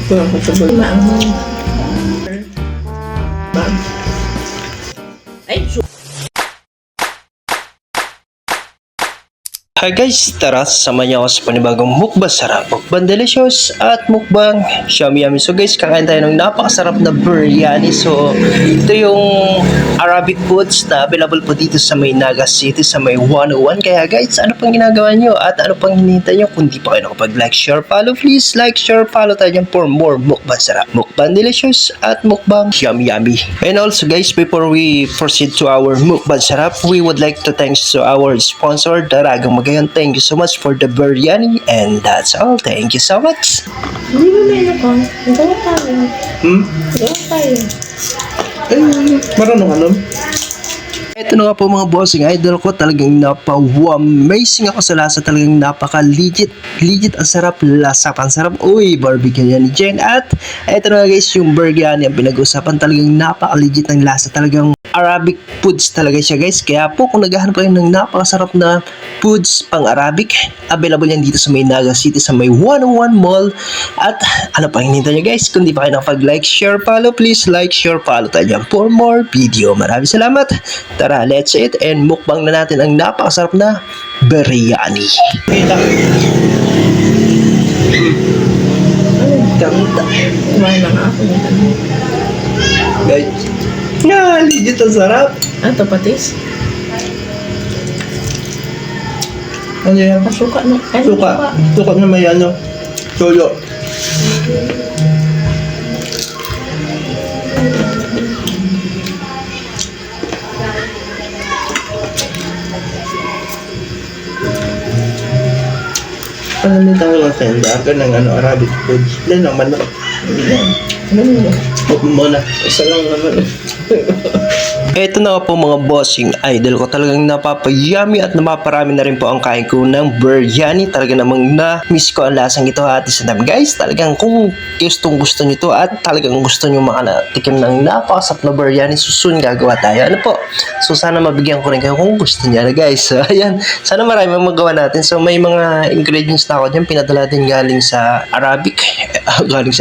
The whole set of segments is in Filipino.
Ito ang kasabay. Maanghang. Ay, Hi guys, tara samahan niyo ako sa panibagong mukbang sarap, mukbang delicious at mukbang yummy. So guys, kakain tayo ng napakasarap na biryani. So ito yung Arabic foods na available po dito sa may Naga City, sa may 101. Kaya guys, ano pang ginagawa niyo at ano pang hinihintay niyo? Kung di pa kayo nakapag-like, share, follow, please like, share, follow tayo dyan for more mukbang sarap, mukbang delicious at mukbang yummy. And also guys, before we proceed to our mukbang sarap, we would like to thanks to our sponsor, Daragang Magayon. Thank you so much for the biryani, and that's all. Thank you so much. hindi mo may nakang. Gawa tayo. Gawa tayo. Marunong ano? Ito na nga po mga bossing idol ko, talagang amazing ako sa lasa, talagang napaka-legit ang sarap, lasa ang sarap. Uy, barbecue yan ni Jen. At ito na nga guys, yung biryani ang pinag-usapan, talagang napaka-legit ng lasa, talagang Arabic foods talaga siya guys. Kaya po kung naghahanap kayo ng napakasarap na foods pang Arabic, available yan dito sa may Naga City, sa may 101 Mall. At ano pa hinihintay nyo guys, kung di pa kayo nakapag-like, share, follow, please like, share, follow tayo dyan for more video. Maraming salamat. Tara, let's eat and mukbang na natin ang napakasarap na biryani. Ganda. Kumain na nga ako. Guys, nga, legit ang sarap. Ito patis. Ano yan? Suka na. Ay, Suka. Suka na may ano, toyo. Ano nito tayo ng senda? Ng ano, Arabic foods. Yan ang manok. Ano? Huwag mo na. Isa lang naman. Ito na nga po mga bossing idol ko, talagang napapayami at napaparami na rin po ang kain ko ng biryani. Talaga namang na-miss ko ang lasang ito at isa naman guys, talagang kung gustong gusto nyo ito at talagang gusto nyo makatikim ng napakasarap na biryani, susun gagawa tayo. Ano po? So sana mabigyan ko rin kayo kung gusto niya na guys. So ayan, sana marami magawa natin. So may mga ingredients na ako dyan, pinadala din galing sa Arabic. Galing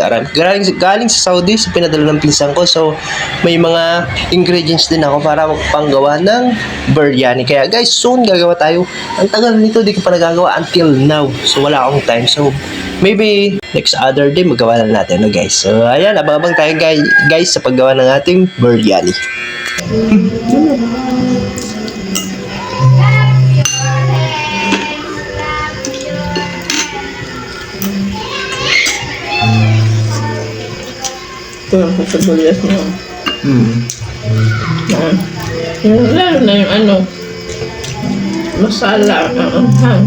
sa Saudi, so pinadala ng pinsan ko. So may mga ingredients din ako para magpanggawa ng biryani. Kaya guys, soon gagawa tayo. Ang tagal nito, di ko pa nagagawa until now. So wala akong time. So maybe next other day magawa na natin, no guys. So ayan, abang-abang tayo guys sa paggawa ng ating biryani. Ito ang kasabuyas niya. Lalo na yung ano, masala, hang.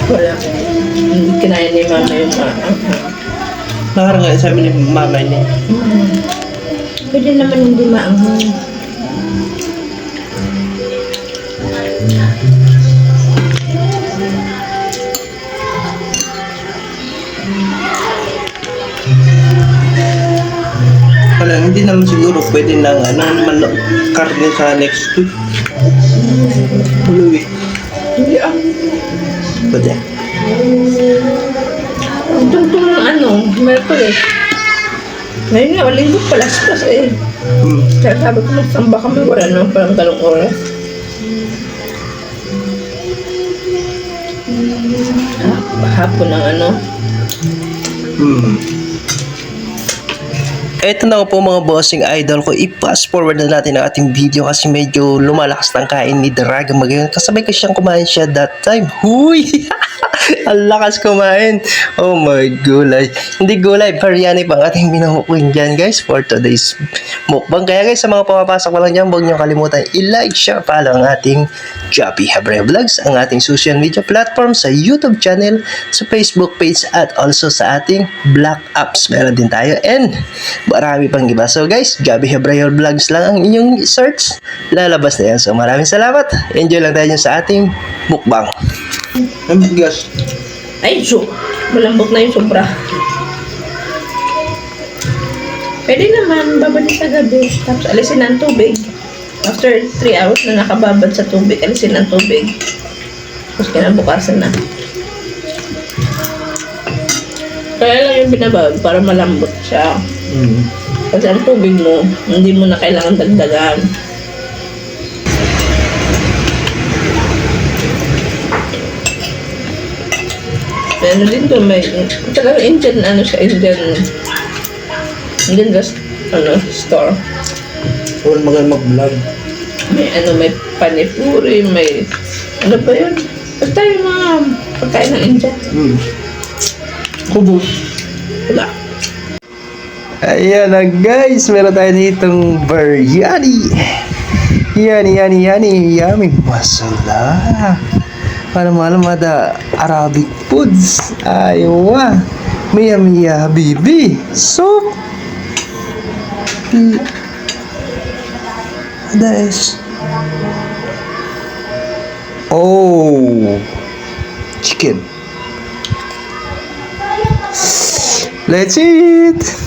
Wala. Hindi kinaya ni mama yung Nakarang sabi ni mama niya. Pwede naman hindi maanghang. Wala, hindi naman siguro pwede na manok karne sa next week. Huluwi. Hindi ah. Pwede. Ang tungtong ng ano, Merkulis. Ngayon nga, linggo palaspas eh. Kaya sabi ko, magsamba kami, wala naman palang talong oras. Hapon ng ano. Ito na nga po mga bossing idol ko, i-fast forward na natin ang ating video kasi medyo lumalakas ng kain ni Daragang Magayon. Kasabay ko siyang kumain siya that time. Huy! Ang lakas kumain. Oh my gulay. Hindi gulay, biryani pang ating binuhukuin dyan guys for today's mukbang. Kaya guys, sa mga pumapasok pa lang dyan, huwag nyo kalimutan i-like, share, follow ang ating Joppy Habre Vlogs, ang ating social media platform sa YouTube channel, sa Facebook page at also sa ating Black Apps. Meron din tayo and marami pang iba. So guys, Joppy Habre Vlogs lang ang inyong search. Lalabas na yan. So maraming salamat. Enjoy lang tayo sa ating mukbang. Ang bigas. Ay, malambot na yung sobra. Pwede naman, babad sa gabi. Tapos alisin ang tubig. After 3 hours na nakababad sa tubig, alisin ang tubig. Tapos kinabukasan na. Kaya lang yung binabad para malambot siya. Kasi ang tubig mo, hindi mo na kailangan dagdagan. Ano din to, may talaga Indian, ano siya, Indian rest, store. Huwag mag-vlog. May may panipuri, may, ano ba yun? Basta yung mga pagkain ng Indian. Kubos. Wala. Ayan na guys, meron tayo ditong biryani. Yummy masala. Para malamada Arabic foods. Aywa. Miya bibi. Soup. Guys. Oh. Chicken. Let's eat.